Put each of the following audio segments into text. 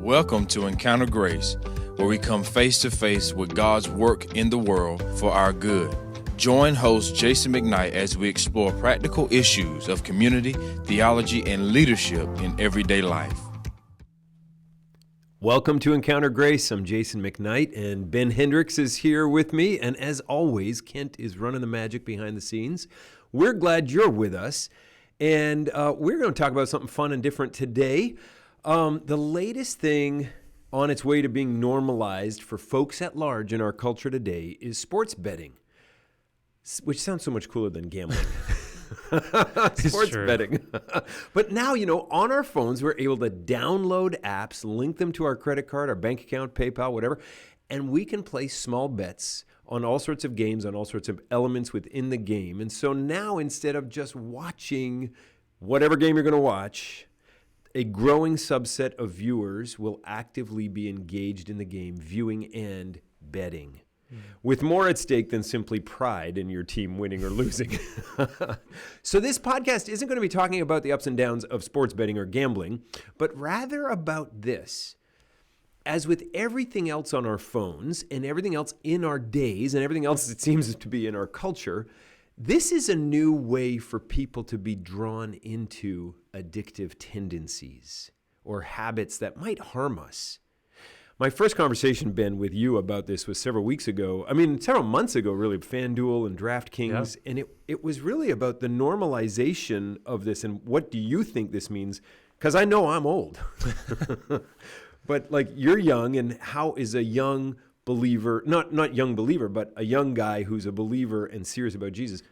Welcome to Encounter Grace, where we come face to face with God's work in the world for our good. Join host Jason McKnight as we explore practical issues of community, theology, and leadership in everyday life. Welcome to Encounter Grace. I'm Jason McKnight, and Ben Hendricks is here with me. And as always, Kent is running the magic behind the scenes. We're glad you're with us. And we're going to talk about something fun and different today. The latest thing on its way to being normalized for folks at large in our culture today is sports betting, which sounds so much cooler than gambling. Sports betting. But now, on our phones, we're able to download apps, link them to our credit card, our bank account, PayPal, whatever, and we can place small bets on all sorts of games, on all sorts of elements within the game. And so now, instead of just watching whatever game you're going to watch, a growing subset of viewers will actively be engaged in the game, viewing and betting, with more at stake than simply pride in your team winning or losing. So this podcast isn't going to be talking about the ups and downs of sports betting or gambling, but rather about this. As with everything else on our phones and everything else in our days and everything else that seems to be in our culture, this is a new way for people to be drawn into addictive tendencies or habits that might harm us. My first conversation, Ben, with you about this was several months ago, really, FanDuel and DraftKings, and it was really about the normalization of this and what do you think this means? Because I know I'm old. But you're young, and how is a young believer, not young believer, but a young guy who's a believer and serious about Jesus,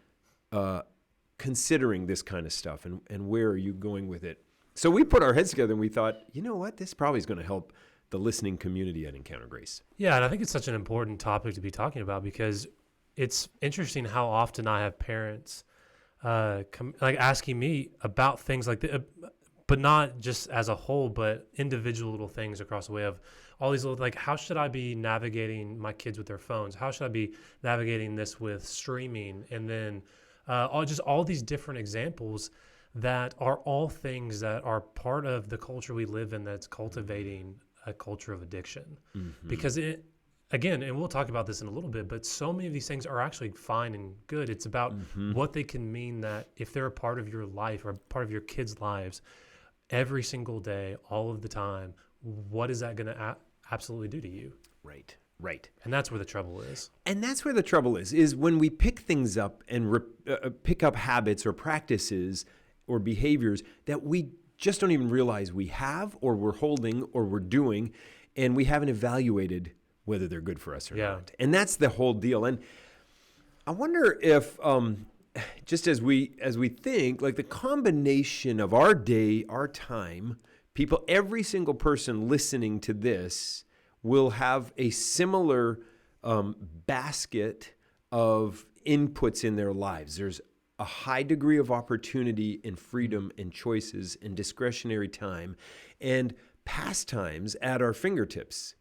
considering this kind of stuff, and where are you going with it? So we put our heads together and we thought, you know what, this probably is going to help the listening community at Encounter Grace. Yeah, and I think it's such an important topic to be talking about because it's interesting how often I have parents asking me about things like that, but not just as a whole, but individual little things across the way of all these little, how should I be navigating my kids with their phones? How should I be navigating this with streaming? And then all these different examples that are all things that are part of the culture we live in that's cultivating a culture of addiction. Mm-hmm. Because again, and we'll talk about this in a little bit, but so many of these things are actually fine and good. It's about what they can mean that if they're a part of your life or a part of your kids' lives every single day, all of the time, what is that going to absolutely do to you? Right. And that's where the trouble is. And that's where the trouble is when we pick things up and pick up habits or practices or behaviors that we just don't even realize we have or we're holding or we're doing, and we haven't evaluated whether they're good for us or not. And that's the whole deal. And I wonder if just as we think, the combination of our day, our time, people, every single person listening to this will have a similar basket of inputs in their lives. There's a high degree of opportunity and freedom and choices and discretionary time and pastimes at our fingertips,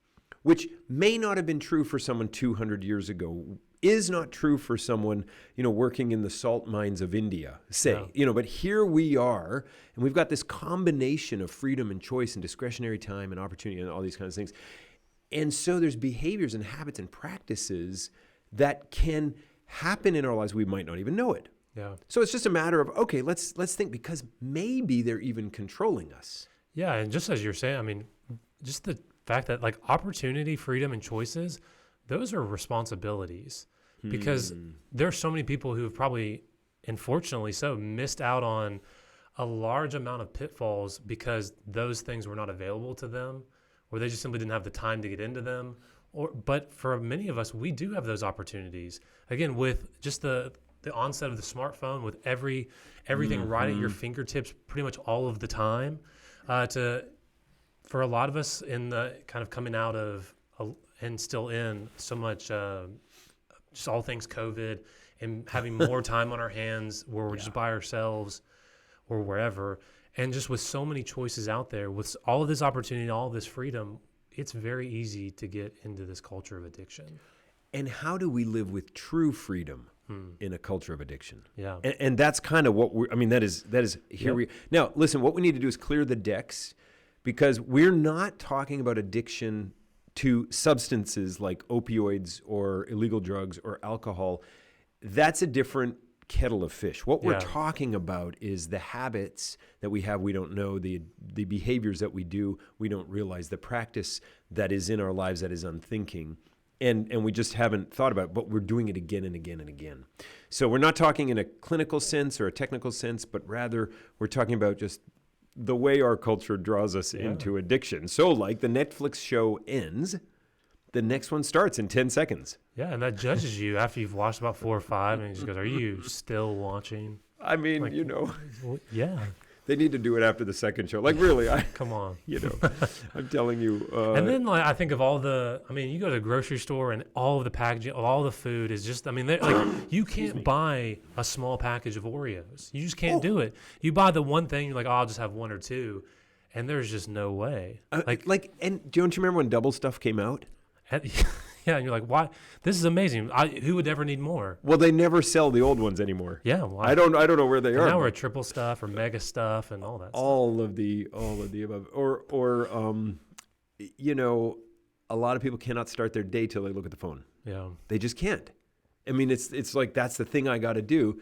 which may not have been true for someone 200 years ago, is not true for someone, working in the salt mines of India, but here we are, and we've got this combination of freedom and choice and discretionary time and opportunity and all these kinds of things. And so there's behaviors and habits and practices that can happen in our lives. We might not even know it. Yeah. So it's just a matter of, okay, let's think, because maybe they're even controlling us. Yeah, and just as you're saying, just the fact that opportunity, freedom, and choices, those are responsibilities, because there's so many people who have probably, unfortunately so, missed out on a large amount of pitfalls because those things were not available to them, or they just simply didn't have the time to get into them. But for many of us, we do have those opportunities. Again, with just the onset of the smartphone, with everything right at your fingertips pretty much all of the time, for a lot of us in the kind of coming out of and still in so much just all things COVID and having more time on our hands where we're just by ourselves or wherever, and just with so many choices out there, with all of this opportunity, all of this freedom, it's very easy to get into this culture of addiction. And how do we live with true freedom in a culture of addiction? Yeah. And that's kind of what that is here. Yep. Now, listen, what we need to do is clear the decks, because we're not talking about addiction to substances like opioids or illegal drugs or alcohol. That's a different kettle of fish. What we're talking about is the habits that we have, we don't know, the behaviors that we do, we don't realize, the practice that is in our lives that is unthinking. And we just haven't thought about it, but we're doing it again and again and again. So we're not talking in a clinical sense or a technical sense, but rather we're talking about just the way our culture draws us into addiction. So like the Netflix show ends, the next one starts in 10 seconds. Yeah, and that judges you after you've watched about 4 or 5, and it just goes, are you still watching? I mean, Like, well, yeah. They need to do it after the second show. Like, really, Come on. I'm telling you. And then, like, I think of you go to the grocery store and all of the packaging, all the food is just, you can't buy a small package of Oreos. You just can't do it. You buy the one thing, you're like, I'll just have 1 or 2, and there's just no way. And don't you remember when Double Stuff came out? Yeah, and you're like, why? This is amazing. Who would ever need more? Well, they never sell the old ones anymore. Yeah, why? I don't know where they are. Now we're at triple stuff or mega stuff and all that. All of the above, or a lot of people cannot start their day till they look at the phone. Yeah, they just can't. I mean, it's like that's the thing I got to do.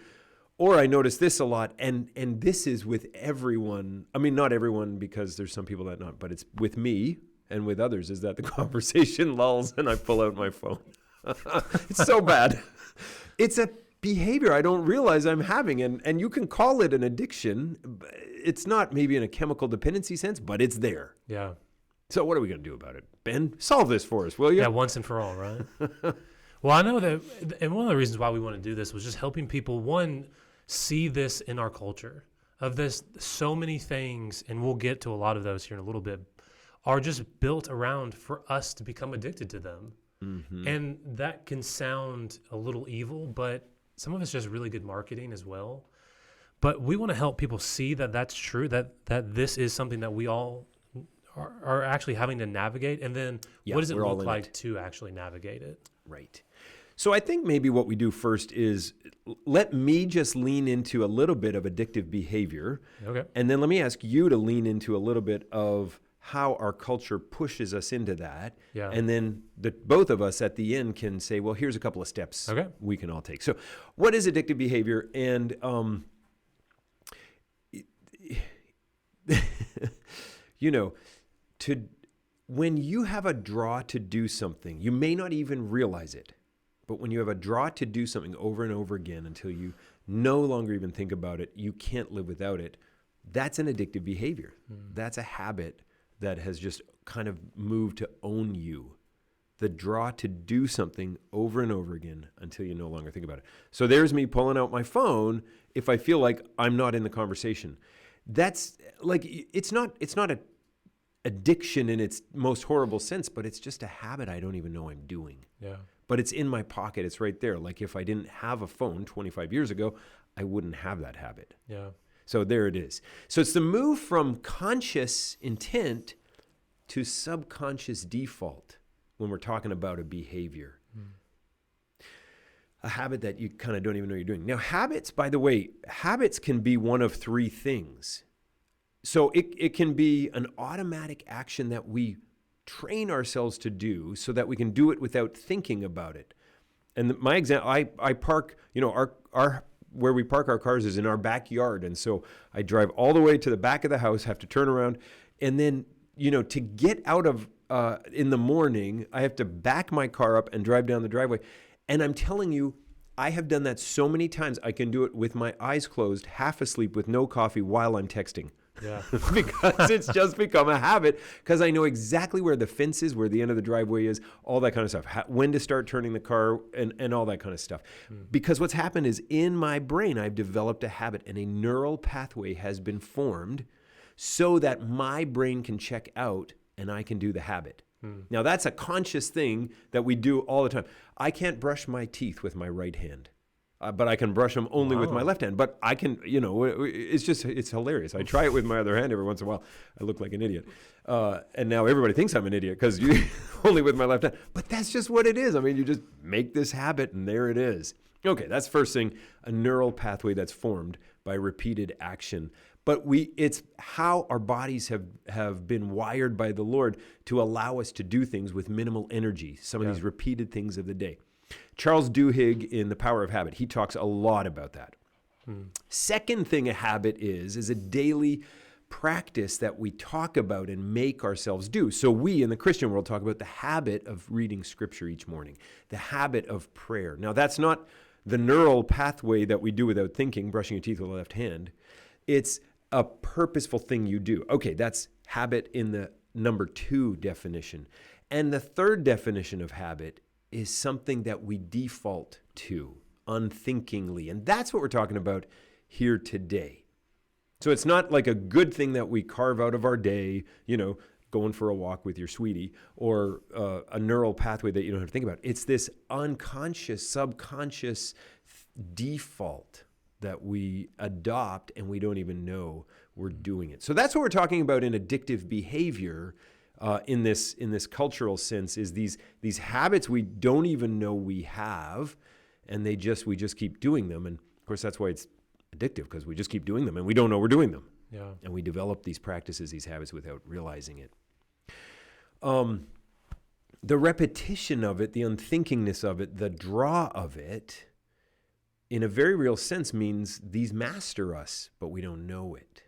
Or I notice this a lot, and this is with everyone. I mean, not everyone, because there's some people that not, but it's with me and with others, is that the conversation lulls and I pull out my phone. It's so bad. It's a behavior I don't realize I'm having, and you can call it an addiction. It's not maybe in a chemical dependency sense, but it's there. Yeah. So what are we going to do about it? Ben, solve this for us, will you? Yeah, once and for all, right? Well, I know that, and one of the reasons why we want to do this was just helping people, one, see this in our culture of this, so many things, and we'll get to a lot of those here in a little bit, are just built around for us to become addicted to them. Mm-hmm. And that can sound a little evil, but some of it's just really good marketing as well. But we want to help people see that that's true, that this is something that we all are actually having to navigate. And then what does it look like to actually navigate it? Right. So I think maybe what we do first is let me just lean into a little bit of addictive behavior. Okay. And then let me ask you to lean into a little bit of how our culture pushes us into that. Yeah. And then both of us at the end can say, well, here's a couple of steps we can all take. So what is addictive behavior? And when you have a draw to do something, you may not even realize it, but when you have a draw to do something over and over again until you no longer even think about it, you can't live without it, that's an addictive behavior. That's a habit that has just kind of moved to own you. The draw to do something over and over again until you no longer think about it. So there's me pulling out my phone if I feel like I'm not in the conversation. That's like, it's not a addiction in its most horrible sense, but it's just a habit I don't even know I'm doing. Yeah. But it's in my pocket. It's right there. Like if I didn't have a phone 25 years ago, I wouldn't have that habit. Yeah. So there it is. So it's the move from conscious intent to subconscious default when we're talking about a behavior. A habit that you kind of don't even know you're doing. Now, habits, by the way, habits can be one of 3 things. So it can be an automatic action that we train ourselves to do so that we can do it without thinking about it. And my example, I park, our where we park our cars is in our backyard. And so I drive all the way to the back of the house, have to turn around. And then, to get out of, in the morning, I have to back my car up and drive down the driveway. And I'm telling you, I have done that so many times. I can do it with my eyes closed, half asleep with no coffee while I'm texting. Yeah. Because it's just become a habit, because I know exactly where the fence is, where the end of the driveway is, all that kind of stuff, when to start turning the car and all that kind of stuff. Because what's happened is in my brain, I've developed a habit and a neural pathway has been formed so that my brain can check out and I can do the habit. Now that's a conscious thing that we do all the time. I can't brush my teeth with my right hand. But I can brush them only with my left hand. But I can, it's hilarious. I try it with my other hand every once in a while. I look like an idiot. And now everybody thinks I'm an idiot because you only with my left hand. But that's just what it is. I mean, you just make this habit and there it is. Okay, that's first thing, a neural pathway that's formed by repeated action. but it's how our bodies have been wired by the Lord to allow us to do things with minimal energy, some of these repeated things of the day. Charles Duhigg in The Power of Habit, he talks a lot about that. Second thing a habit is a daily practice that we talk about and make ourselves do. So we in the Christian world talk about the habit of reading scripture each morning, the habit of prayer. Now that's not the neural pathway that we do without thinking, brushing your teeth with the left hand. It's a purposeful thing you do. Okay, that's habit in the number 2 definition. And the third definition of habit is something that we default to unthinkingly. And that's what we're talking about here today. So it's not like a good thing that we carve out of our day, going for a walk with your sweetie, or a neural pathway that you don't have to think about. It's this unconscious, subconscious default that we adopt and we don't even know we're doing it. So that's what we're talking about in addictive behavior in this cultural sense, is these habits we don't even know we have, and we just keep doing them. And of course that's why it's addictive, because we just keep doing them and we don't know we're doing them. Yeah. And we develop these practices, these habits without realizing it. The repetition of it, the unthinkingness of it, the draw of it, in a very real sense means these master us, but we don't know it.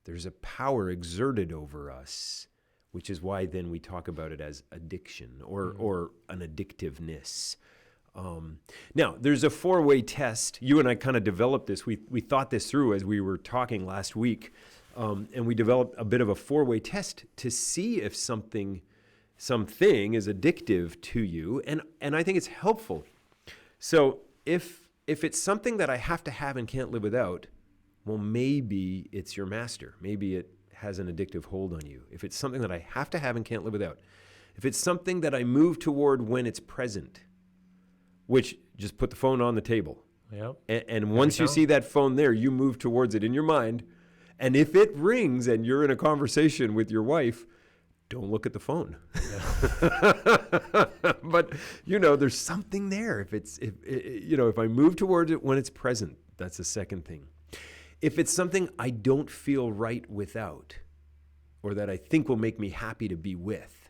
There's a power exerted over us, which is why then we talk about it as addiction or an addictiveness. Now, there's a 4-way test. You and I kind of developed this. We thought this through as we were talking last week, and we developed a bit of a 4-way test to see if something is addictive to you, and I think it's helpful. So if it's something that I have to have and can't live without, well, maybe it's your master. Maybe it has an addictive hold on you. If it's something that I have to have and can't live without, if it's something that I move toward when it's present, which just put the phone on the table. Yep. And once you see that phone there, you move towards it in your mind. And if it rings and you're in a conversation with your wife, don't look at the phone. Yeah. But, there's something there. If I move towards it when it's present, that's the second thing. If it's something I don't feel right without, or that I think will make me happy to be with,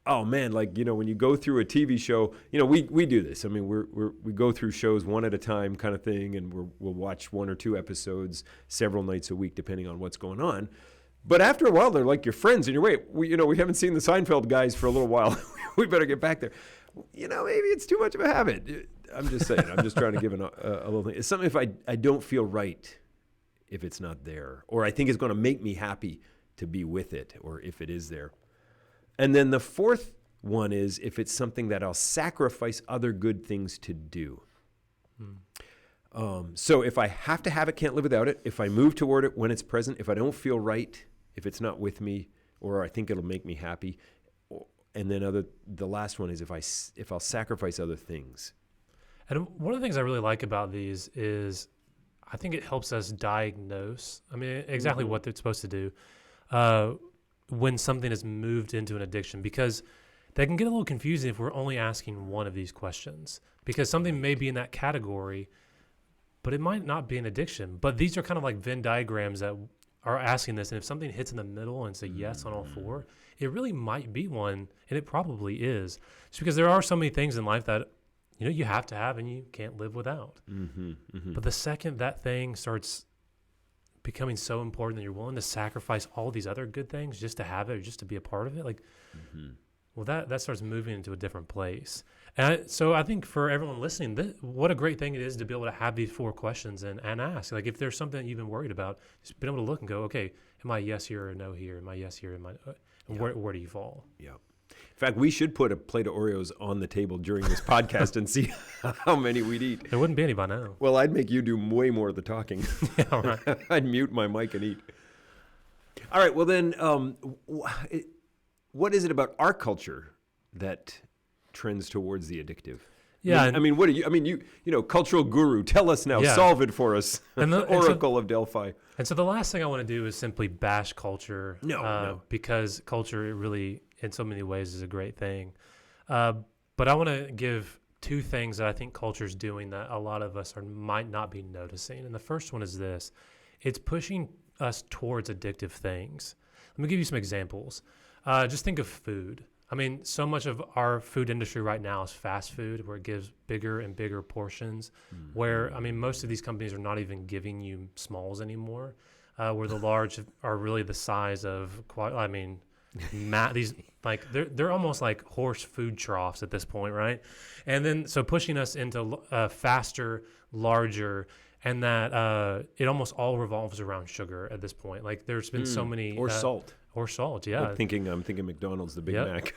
oh man, when you go through a TV show, we do this. I mean, we go through shows one at a time kind of thing, and we'll watch 1 or 2 episodes several nights a week, depending on what's going on. But after a while, they're like your friends, and you're, wait, we haven't seen the Seinfeld guys for a little while. We better get back there. Maybe it's too much of a habit. I'm just saying. I'm just trying to give a little thing. It's something if I don't feel right if it's not there, or I think it's going to make me happy to be with it, or if it is there. And then the fourth one is if it's something that I'll sacrifice other good things to do. So if I have to have it, can't live without it, if I move toward it when it's present, if I don't feel right, if it's not with me, or I think it'll make me happy, and then the last one is if I'll sacrifice other things. And one of the things I really like about these is I think it helps us diagnose, exactly what they're supposed to do when something is moved into an addiction, because they can get a little confusing if we're only asking one of these questions, because something may be in that category, but it might not be an addiction. But these are kind of like Venn diagrams that are asking this, and if something hits in the middle and it's a yes on all 4, it really might be one, and it probably is. Just because there are so many things in life that you have to have and you can't live without. But the second that thing starts becoming so important that you're willing to sacrifice all these other good things just to have it or just to be a part of it, well, that starts moving into a different place. And so I think for everyone listening, what a great thing it is to be able to have these 4 questions and ask. Like, if there's something that you've been worried about, just being able to look and go, okay, am I yes here or no here? Am I yes here? Where do you fall? Yeah. In fact, we should put a plate of Oreos on the table during this podcast and see how many we'd eat. There wouldn't be any by now. Well, I'd make you do way more of the talking. Yeah, right. I'd mute my mic and eat. All right. Well, then, what is it about our culture that trends towards the addictive? Yeah. What do you, cultural guru, tell us now, solve it for us. And Oracle of Delphi. And so the last thing I want to do is simply bash culture. No. Because culture really, in so many ways, is a great thing. But I want to give 2 things that I think culture's doing that a lot of us might not be noticing. And the first one is this. it's pushing us towards addictive things. Let me give you some examples. Just think of food. I mean, so much of our food industry right now is fast food, where it gives bigger and bigger portions, where, I mean, most of these companies are not even giving you smalls anymore, where the large are really the size of, these, like, they're almost like horse food troughs at this point, right? And then, so pushing us into faster, larger, and that it almost all revolves around sugar at this point. Like, there's been so many... Or salt. Or salt, yeah. Like I'm thinking McDonald's, the Big Mac,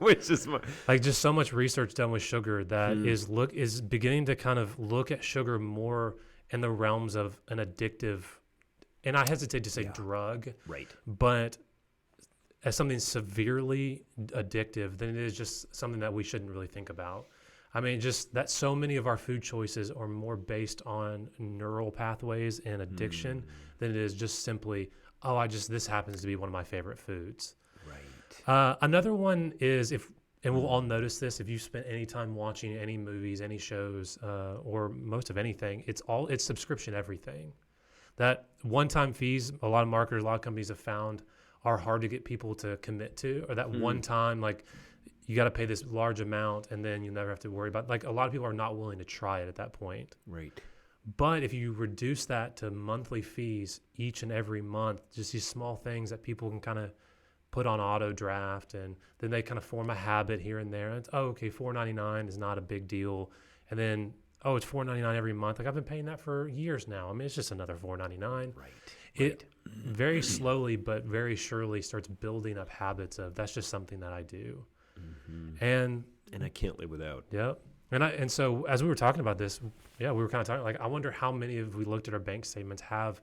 which is like just so much research done with sugar that is beginning to kind of look at sugar more in the realms of an addictive, and I hesitate to say drug, right? But as something severely addictive, then it is just something that we shouldn't really think about. I mean, just that so many of our food choices are more based on neural pathways and addiction than it is just simply, this happens to be one of my favorite foods. Right. Another one is and we'll all notice this, if you spent any time watching any movies, any shows, or most of anything, it's subscription everything. That one-time fees, a lot of marketers, a lot of companies have found are hard to get people to commit to, or that one time, like, you got to pay this large amount and then you never have to worry about, like, a lot of people are not willing to try it at that point. Right. But if you reduce that to monthly fees each and every month, just these small things that people can kind of put on auto draft, and then they kind of form a habit here and there. And it's, $4.99 is not a big deal. And then, it's $4.99 every month. Like, I've been paying that for years now. I mean, it's just another $4.99. Right. It very slowly but very surely starts building up habits of, that's just something that I do. Mm-hmm. And I can't live without. Yep. And so as we were talking about this, we were kind of talking, like, I wonder how many of we looked at our bank statements have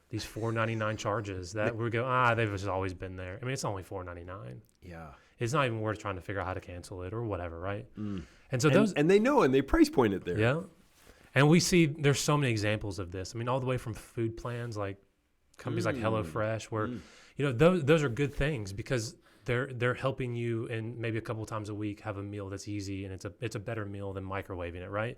these $4.99 charges that we go, they've just always been there. I mean, it's only $4.99. Yeah. It's not even worth trying to figure out how to cancel it or whatever, right? And so and they know, and they price point it there. Yeah. And we see there's so many examples of this. I mean, all the way from food plans, like companies like HelloFresh, where those are good things because they're helping you, and maybe a couple of times a week, have a meal that's easy, and it's a better meal than microwaving it, right?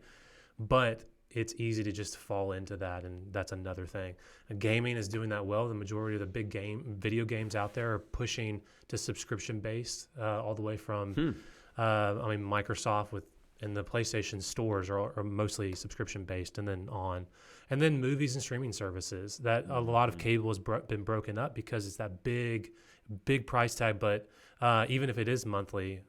But it's easy to just fall into that, and that's another thing. And gaming is doing that well. The majority of the big video games out there are pushing to subscription based, all the way from Microsoft and the PlayStation stores are mostly subscription based, and then movies and streaming services that a lot of cable has been broken up because it's that big price tag. But even if it is monthly,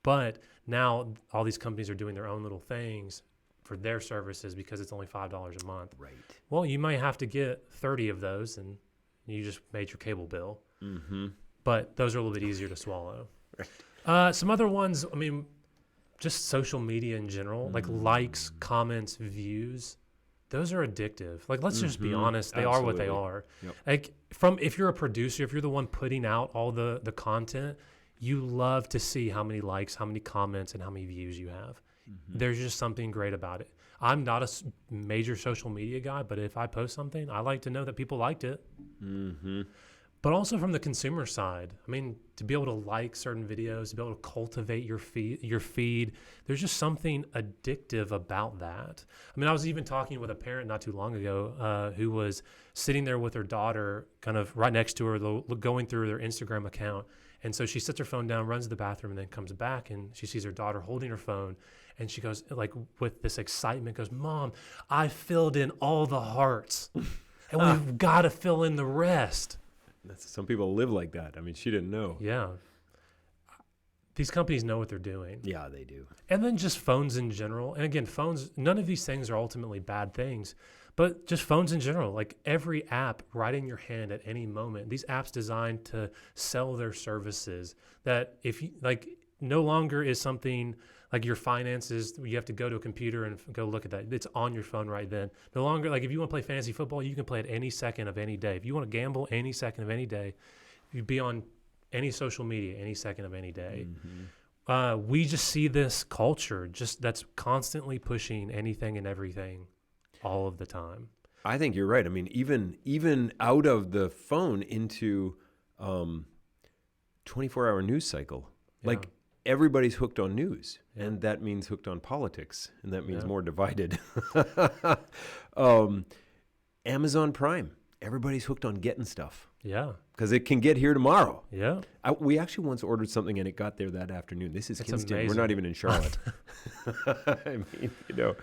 but now all these companies are doing their own little things for their services because it's only $5 a month. Right. Well, you might have to get 30 of those, and you just made your cable bill. Mm-hmm. But those are a little bit easier to swallow. Right. Some other ones, I mean, just social media in general, like likes, comments, views. Those are addictive. Like, let's just be honest. They are what they are. Yep. Like, if you're a producer, if you're the one putting out all the content, you love to see how many likes, how many comments, and how many views you have. Mm-hmm. There's just something great about it. I'm not a major social media guy, but if I post something, I like to know that people liked it. Mm-hmm. But also from the consumer side, I mean, to be able to like certain videos, to be able to cultivate your feed, there's just something addictive about that. I mean, I was even talking with a parent not too long ago who was sitting there with her daughter kind of right next to her, going through their Instagram account. And so she sets her phone down, runs to the bathroom, and then comes back, and she sees her daughter holding her phone. And she goes, like, with this excitement, goes, "Mom, I filled in all the hearts, and we've got to fill in the rest." Some people live like that. I mean, she didn't know. Yeah. These companies know what they're doing. Yeah, they do. And then just phones in general. And again, phones, none of these things are ultimately bad things, but just phones in general, like every app right in your hand at any moment. These apps designed to sell their services that if you, like, no longer is something like your finances, you have to go to a computer and go look at that. It's on your phone right then. No longer, like, if you want to play fantasy football, you can play it any second of any day. If you want to gamble any second of any day, you'd be on any social media any second of any day. Mm-hmm. We just see this culture just that's constantly pushing anything and everything all of the time. I think you're right. I mean, even out of the phone into 24-hour news cycle, like, everybody's hooked on news, and that means hooked on politics, and that means more divided. Amazon Prime. Everybody's hooked on getting stuff Yeah. because it can get here tomorrow. Yeah. We actually once ordered something and it got there that afternoon. This is It's Kinston. We're amazing. not even in Charlotte. I mean, All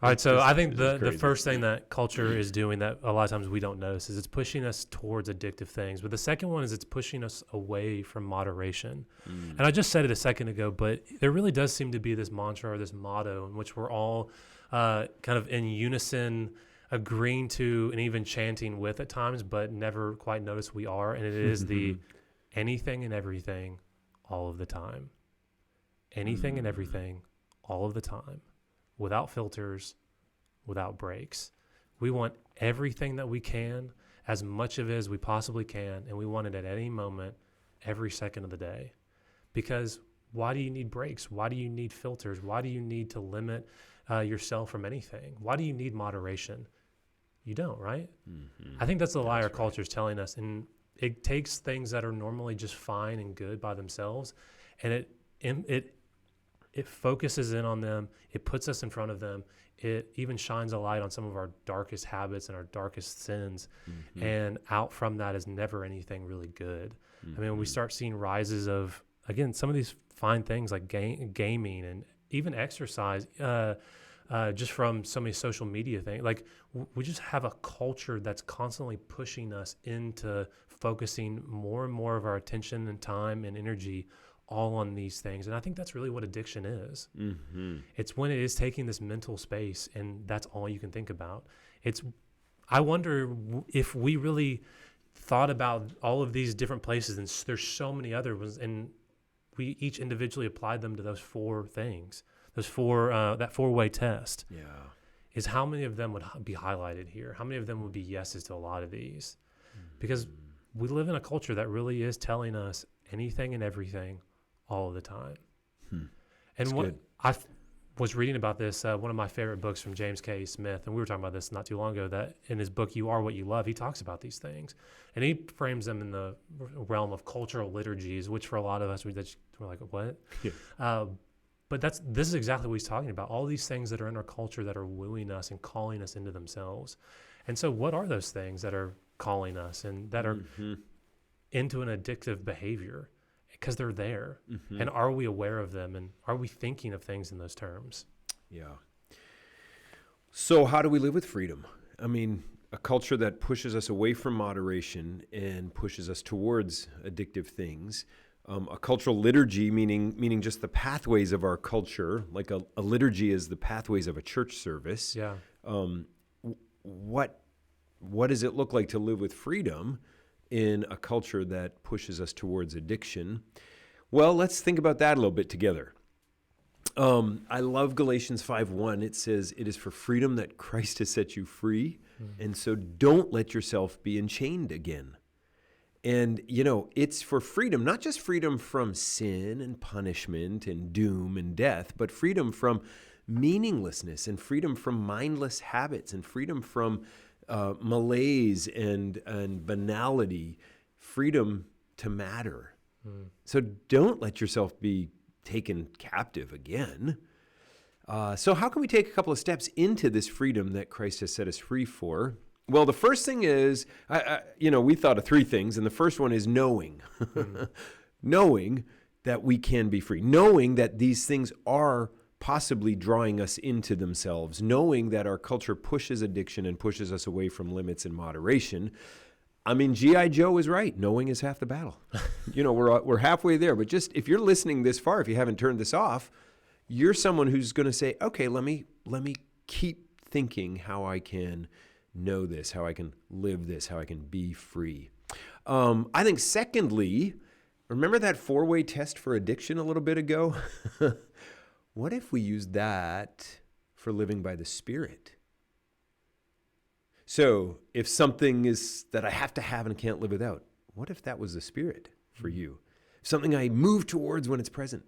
right. So I think the crazy. first thing that culture is doing that a lot of times we don't notice is it's pushing us towards addictive things. But the second one is it's pushing us away from moderation. And I just said it a second ago, but there really does seem to be this mantra or this motto in which we're all kind of in unison, agreeing to and even chanting with at times, but never quite notice we are. And it is the anything and everything all of the time. Anything and everything all of the time, without filters, without breaks. We want everything that we can, as much of it as we possibly can, and we want it at any moment, every second of the day. Because why do you need breaks? Why do you need filters? Why do you need to limit yourself from anything? Why do you need moderation? You don't, right? I think that's the lie our culture is telling us. And it takes things that are normally just fine and good by themselves, and it focuses in on them. It puts us in front of them. It even shines a light on some of our darkest habits and our darkest sins. And out from that is never anything really good. I mean, we start seeing rises of, again, some of these fine things like gaming and even exercise, just from so many social media things. Like we just have a culture that's constantly pushing us into focusing more and more of our attention and time and energy all on these things. And I think that's really what addiction is. It's when it is taking this mental space and that's all you can think about. I wonder if we really thought about all of these different places, and there's so many other ones, and we each individually applied them to those four things. Those that four-way test is how many of them would be highlighted here? How many of them would be yeses to a lot of these? Because we live in a culture that really is telling us anything and everything all of the time. And what I was reading about this, one of my favorite books from James K. Smith, and we were talking about this not too long ago, that in his book, You Are What You Love, he talks about these things. And he frames them in the realm of cultural liturgies, which for a lot of us, we're like, what? But this is exactly what he's talking about. All these things that are in our culture that are wooing us and calling us into themselves. And so what are those things that are calling us and that are into an addictive behavior? Because they're there. And are we aware of them? And are we thinking of things in those terms? Yeah. So how do we live with freedom? I mean, a culture that pushes us away from moderation and pushes us towards addictive things. A cultural liturgy, meaning just the pathways of our culture, like a liturgy is the pathways of a church service. Yeah. What does it look like to live with freedom in a culture that pushes us towards addiction? Well, let's think about that a little bit together. I love Galatians 5:1. It says, "It is for freedom that Christ has set you free, and so don't let yourself be enchained again." And, it's for freedom, not just freedom from sin and punishment and doom and death, but freedom from meaninglessness and freedom from mindless habits and freedom from malaise and banality, freedom to matter. So don't let yourself be taken captive again. So how can we take a couple of steps into this freedom that Christ has set us free for? Well, the first thing is, we thought of three things, and the first one is knowing. Knowing that we can be free. Knowing that these things are possibly drawing us into themselves. Knowing that our culture pushes addiction and pushes us away from limits and moderation. I mean, G.I. Joe is right. Knowing is half the battle. We're halfway there. But just if you're listening this far, if you haven't turned this off, you're someone who's going to say, okay, let me keep thinking how I can know this, how I can live this, how I can be free. I think secondly, remember that four-way test for addiction a little bit ago? What if we use that for living by the Spirit? So if something is that I have to have and can't live without, what if that was the Spirit for you? Something I move towards when it's present.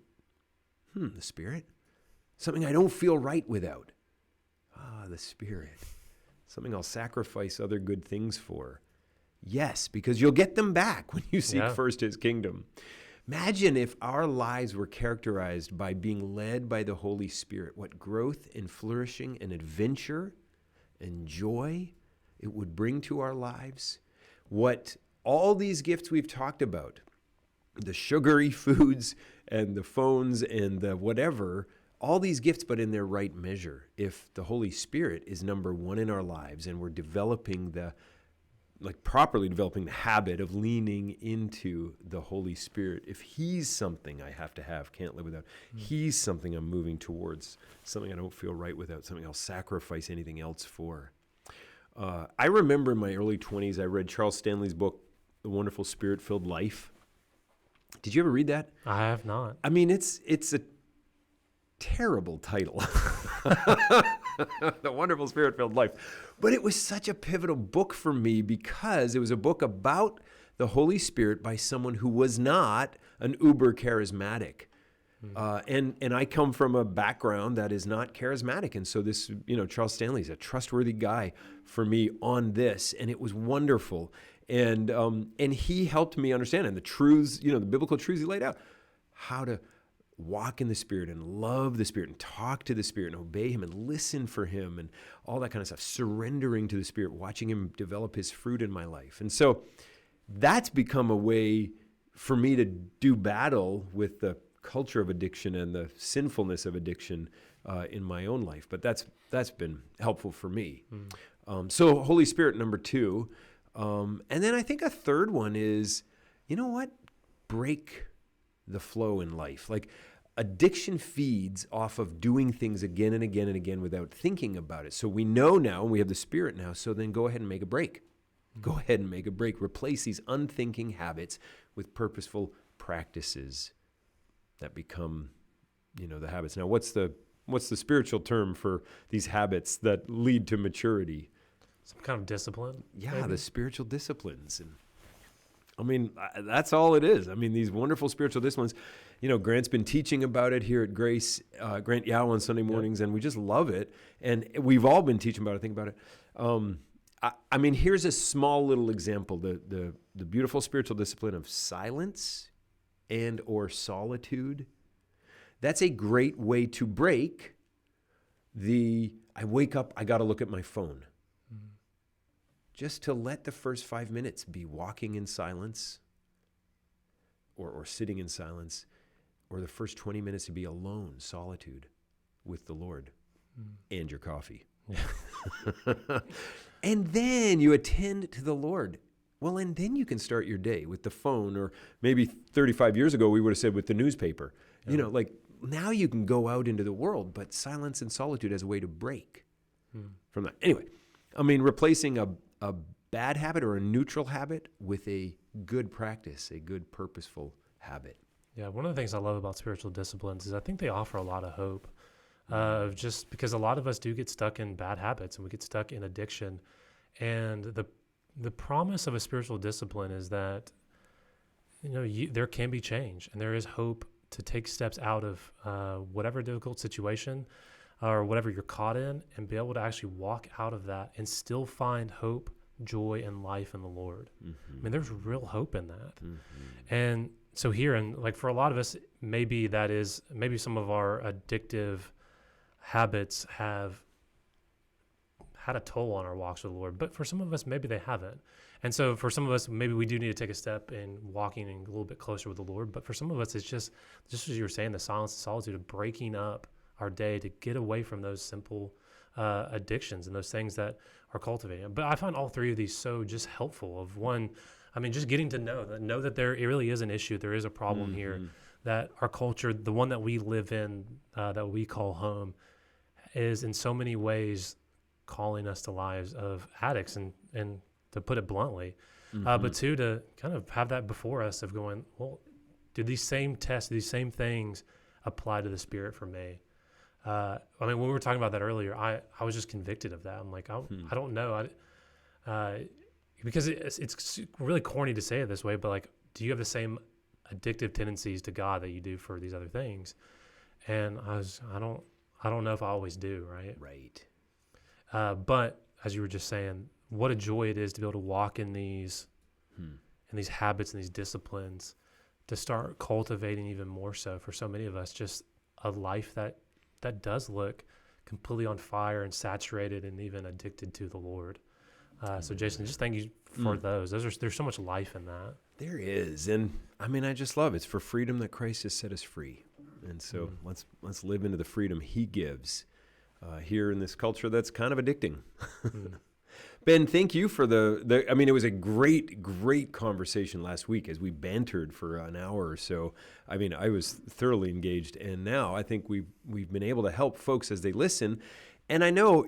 The Spirit. Something I don't feel right without. The Spirit. Something I'll sacrifice other good things for. Yes, because you'll get them back when you seek first His kingdom. Imagine if our lives were characterized by being led by the Holy Spirit. What growth and flourishing and adventure and joy it would bring to our lives, what all these gifts we've talked about, the sugary foods and the phones and the whatever, all these gifts, but in their right measure. If the Holy Spirit is number one in our lives and we're developing properly developing the habit of leaning into the Holy Spirit, if he's something I have to have, can't live without, he's something I'm moving towards, something I don't feel right without, something I'll sacrifice anything else for. I remember in my early 20s, I read Charles Stanley's book, The Wonderful Spirit-Filled Life. Did you ever read that? I have not. I mean, it's a terrible title. The Wonderful Spirit-Filled Life. But it was such a pivotal book for me because it was a book about the Holy Spirit by someone who was not an uber charismatic. And I come from a background that is not charismatic. And so this, Charles Stanley's a trustworthy guy for me on this. And it was wonderful. And he helped me understand, and the truths, the biblical truths he laid out, how to walk in the Spirit and love the Spirit and talk to the Spirit and obey him and listen for him and all that kind of stuff, surrendering to the Spirit, watching him develop his fruit in my life. And so that's become a way for me to do battle with the culture of addiction and the sinfulness of addiction in my own life. But that's been helpful for me. So Holy Spirit, number 2. And then I think a third one is, break the flow in life. Like, addiction feeds off of doing things again and again and again without thinking about it. So we know now, and we have the Spirit now, so then go ahead and make a break. Go ahead and make a break. Replace these unthinking habits with purposeful practices that become, the habits. Now, what's the spiritual term for these habits that lead to maturity? Some kind of discipline? Yeah, maybe? The spiritual disciplines. And I mean, that's all it is. I mean, these wonderful spiritual disciplines. Grant's been teaching about it here at Grace, Grant Yao on Sunday mornings, and we just love it. And we've all been teaching about it. Think about it. I mean, here's a small little example. The beautiful spiritual discipline of silence and or solitude. That's a great way to break I wake up, I got to look at my phone. Just to let the first 5 minutes be walking in silence or sitting in silence, or the first 20 minutes to be alone, solitude with the Lord and your coffee. Yeah. And then you attend to the Lord. Well, and then you can start your day with the phone, or maybe 35 years ago we would have said with the newspaper. Yeah. Now you can go out into the world, but silence and solitude as a way to break from that. Anyway, I mean, replacing a bad habit or a neutral habit with a good practice, a good purposeful habit. Yeah, one of the things I love about spiritual disciplines is I think they offer a lot of hope. Just because a lot of us do get stuck in bad habits and we get stuck in addiction. And the promise of a spiritual discipline is that, there can be change and there is hope to take steps out of whatever difficult situation or whatever you're caught in, and be able to actually walk out of that and still find hope, joy, and life in the Lord. I mean, there's real hope in that. And so here, and for a lot of us, maybe some of our addictive habits have had a toll on our walks with the Lord, but for some of us, maybe they haven't. And so for some of us, maybe we do need to take a step in walking a little bit closer with the Lord. But for some of us, it's just as you were saying, the silence and solitude of breaking up our day to get away from those simple addictions and those things that are cultivating. But I find all three of these so just helpful. Of one, I mean, just getting to know that there it really is an issue. There is a problem here, that our culture, the one that we live in, that we call home, is in so many ways calling us to lives of addicts, and to put it bluntly, but two, to kind of have that before us of going, well, do these same tests, these same things apply to the Spirit for me? I mean, when we were talking about that earlier, I was just convicted of that. I'm like, I don't know. Because it's really corny to say it this way, but do you have the same addictive tendencies to God that you do for these other things? And I don't know if I always do, right? Right. But as you were just saying, what a joy it is to be able to walk in these habits and these disciplines, to start cultivating even more so for so many of us, just a life that does look completely on fire and saturated and even addicted to the Lord. So Jason, just thank you for those. There's so much life in that. There is, and I mean, I just love it. It's for freedom that Christ has set us free, and so let's live into the freedom He gives here in this culture that's kind of addicting. Ben, thank you for I mean, it was a great conversation last week as we bantered for an hour or so. I mean, I was thoroughly engaged, and now I think we've been able to help folks as they listen. And I know,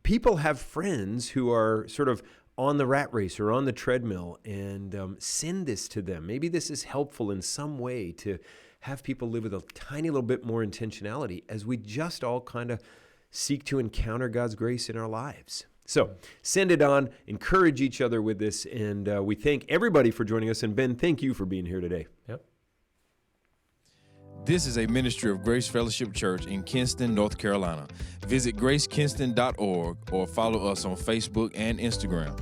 people have friends who are sort of on the rat race or on the treadmill, and send this to them. Maybe this is helpful in some way to have people live with a tiny little bit more intentionality as we just all kind of seek to encounter God's grace in our lives. So send it on, encourage each other with this, and we thank everybody for joining us. And Ben, thank you for being here today. Yep. This is a ministry of Grace Fellowship Church in Kinston, North Carolina. Visit gracekinston.org or follow us on Facebook and Instagram.